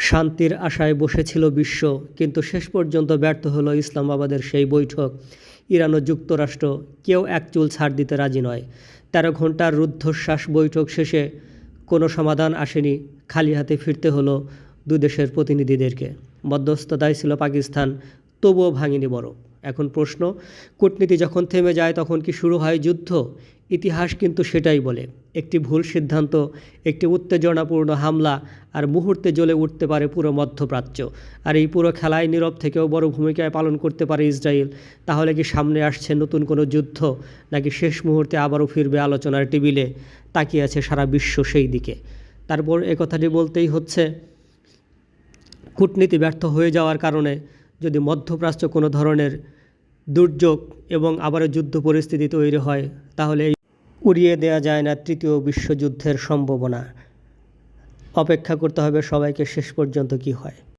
শান্তির আশায় বসেছিল বিশ্ব, কিন্তু শেষ পর্যন্ত ব্যর্থ হলো ইসলামাবাদের সেই বৈঠক। ইরান ও যুক্তরাষ্ট্র কেউ এক চুল ছাড় দিতে রাজি নয়। ১৩ ঘণ্টার রুদ্ধশ্বাস বৈঠক শেষে কোনো সমাধান আসেনি, খালি হাতে ফিরতে হলো দুদেশের প্রতিনিধিদেরকে। মধ্যস্থতায় ছিল পাকিস্তান, তবুও ভাঙেনি বরফ। এখন প্রশ্ন, কূটনীতি যখন থেমে যায় তখন কি শুরু হয় যুদ্ধ? ইতিহাস কিন্তু সেটাই বলে, একটি ভুল সিদ্ধান্ত, একটি উত্তেজনাপূর্ণ হামলা, আর মুহূর্তে জ্বলে উঠতে পারে পুরো মধ্যপ্রাচ্য। আর এই পুরো খেলায় নীরব থেকেও বড় ভূমিকায় পালন করতে পারে ইসরায়েল। তাহলে কি সামনে আসছে নতুন কোনো যুদ্ধ, নাকি শেষ মুহূর্তে আবারও ফিরবে আলোচনার টেবিলে? তাকিয়ে আছে সারা বিশ্ব সেই দিকে। তারপর কথাটি বলতেই হচ্ছে, কূটনীতি ব্যর্থ হয়ে যাওয়ার কারণে যদি মধ্যপ্রাচ্য কোনো ধরনের দুর্যোগ এবং আবারও যুদ্ধ পরিস্থিতি তৈরি হয়, তাহলে উড়িয়ে দেওয়া যায় না তৃতীয় বিশ্বযুদ্ধের সম্ভাবনা। অপেক্ষা করতে হবে সবাইকে শেষ পর্যন্ত কী হয়।